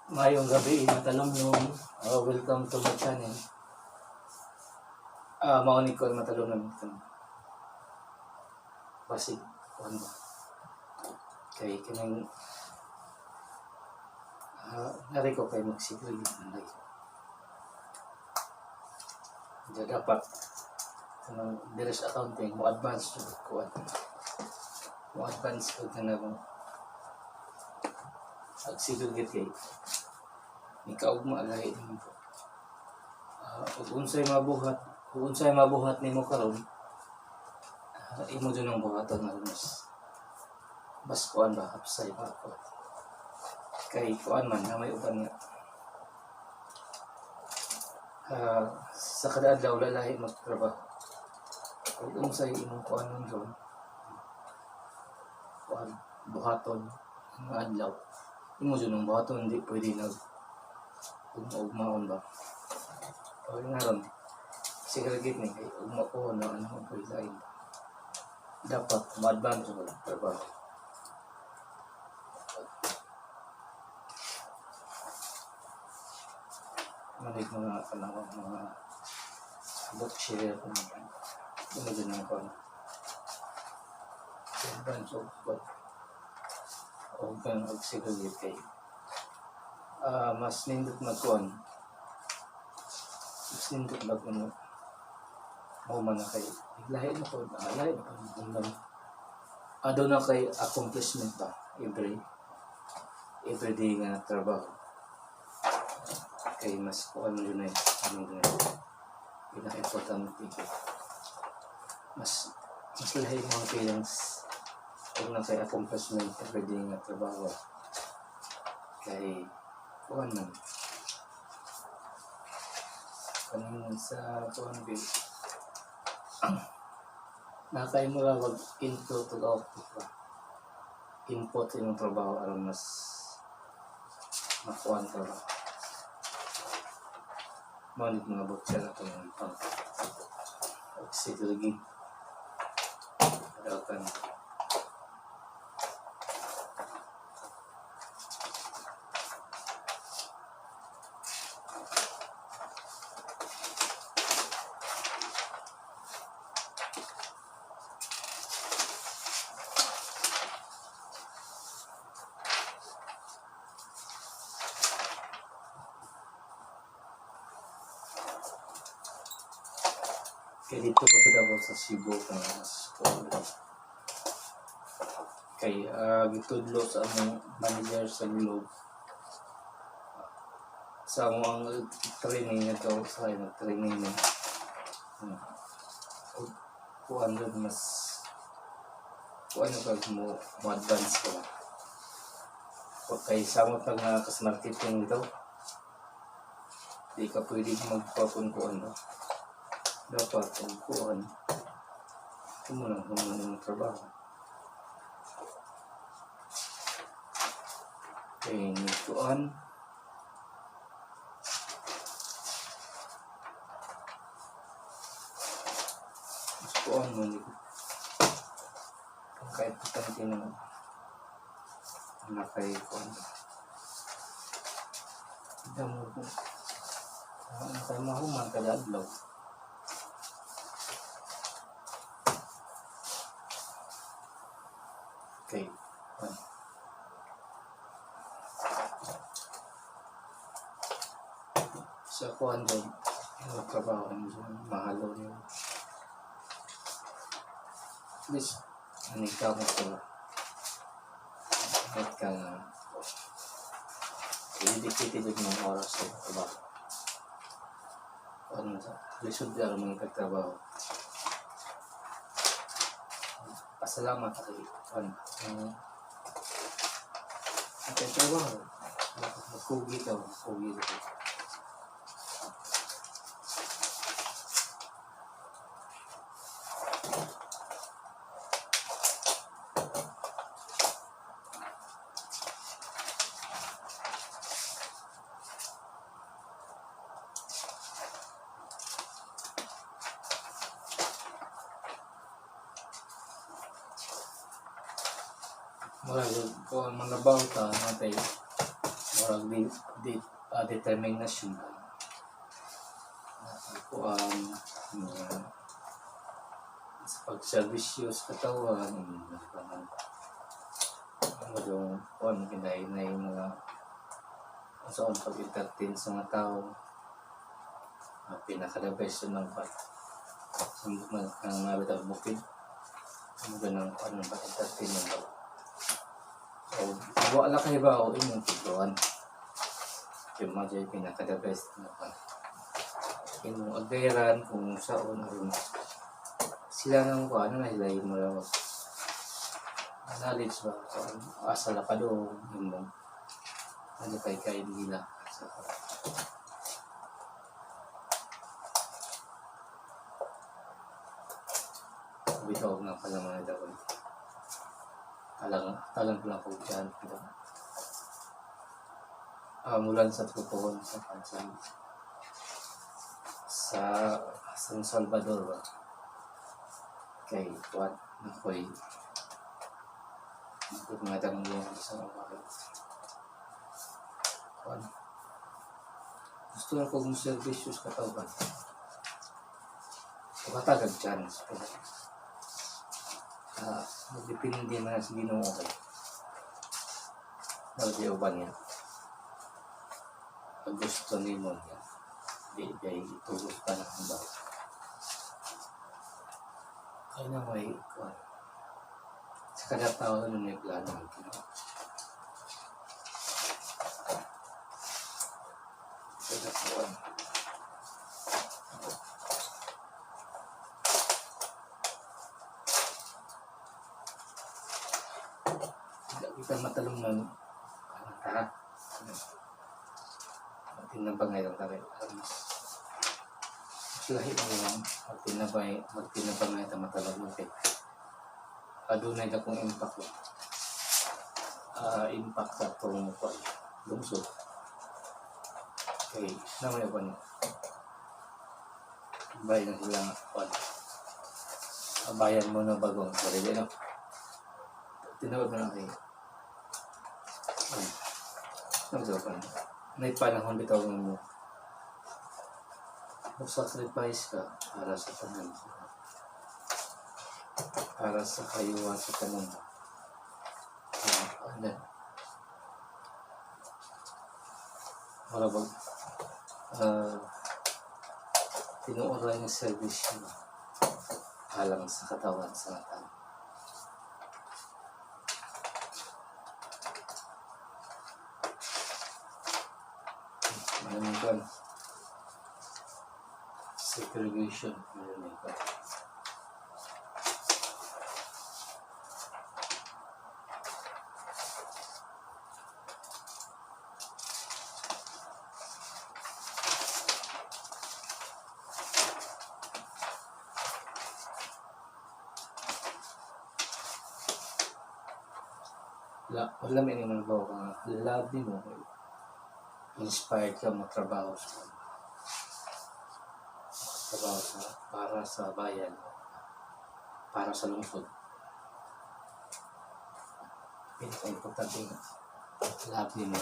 Mayong gabi, Matalom yung welcome to my channel. Maunig ko Matalom ng basig. Ano ba? Kay kanang nari ko kay magsiglig ng like. Hindi dapat kanang direct accounting mo advance ko mo advance ko kanang agsiglig kay ikaugma lahi nimo ko. Kung unsay mabuhat nimo karon, imo dun ang buhaton na mas kuan ba hapsay ba ko. Kay kuan man na may uban nga. Sa kada adlaw lahi magtrabaho. Kung unsay imong kuan nun doon, kuan buhaton nga adlaw. Imo dun ang buhaton, hindi pwede ugmaon ba? O nga ron, siguragit ni kay ugma ko na ano ang pwede dapat ma-advance mo lang trabaho. Malig mga kalawang mga bookshare kung din ang kon. Advance of what? O kang agsiguragit kay mas nindot magkuhan. Mas nindot magkuhan. O man na kay lahi na po. Lahi na po. Ado na kay accomplishment ba? Every day nga trabaho. Kay mas kuhan mo yun ano yun pinaka-importante. Mas lahi mga feelings. Ado na kay accomplishment every day nga trabaho. Kay kuhan man. Kanina sa kuhan bill. Nakay mo lang input to output ba? Input yung trabaho aron mas makuhan ka ba? Manit mga buksa na itong pag-sigiligi. Padakan. Kaya dito kapit ako sa Cebu kay gitudlo sa among manager sa Globe sa among training nito sa training niya kuan doon mas kuan mo advance ko kay sa mo pag kas marketing dito di ka pwede magpapunkuan do. Dapat ang kuhan kumunang ng trabaho. Okay, kuhan kuhan mo nito kahit putang tinang nakay kuhan damo ko nakay mahuman kada adlaw. Okay. Sa kuhan doon, yung trabaho mahal yun. Please, ikaw mo ito. Kahit ka nga, i-dedicated yung oras sa trabaho. Ano sa, lisod ka mga pagtrabaho. Pasalamat kay kay trabaho. Magkugi ka. Mga bauta natin determinasyon kuan sa pagserbisyo sa katawan yung kuan kinainay mga sa pag-entertain sa mga tao pinaka-the best yun ng part ng mabitag bukid ang ganang kuan ng pag-entertain yung tao so wala kayo ba o inyong tutuan yung mga dyan pinaka-the best na part yung agayaran kung saan aron sila nang kuan na sila yung malawag knowledge ba asal pa doon yung ano kay nila sa bitaw nga pala mga daw talang ko lang po dyan mulan sa tutuon sa pansan sa San Salvador ba kay kuan nakoy mga tanong sa mga kuan gusto na kong servisyo sa katawan katagad chance depende na sa Ginoo kay naudiyo ba niya pag gusto ni mo niya di itugos pa na ang bago kaya na may kuan sa kada tao na may plano ang Ginoo kada kuan kita matalong ng magtinabang ngayon tayo lahi mo lang magtinabang ngayon matalong ng adunay na kong impact impact sa itong lungsod okay naman yung bayan na sila bayan mo na bagong sarili no tinawag mo na kayo may panahon bitaw mo mag-sacrifice ka para sa tanan para sa kaayuhan sa tanan para bang tinuoray ng service alang sa katawan sa tanan maraming kan segregation maraming kan wala may naman ba love din mo inspired ka magtrabaho para sa bayan para sa lungsod pinaka-importante love din mo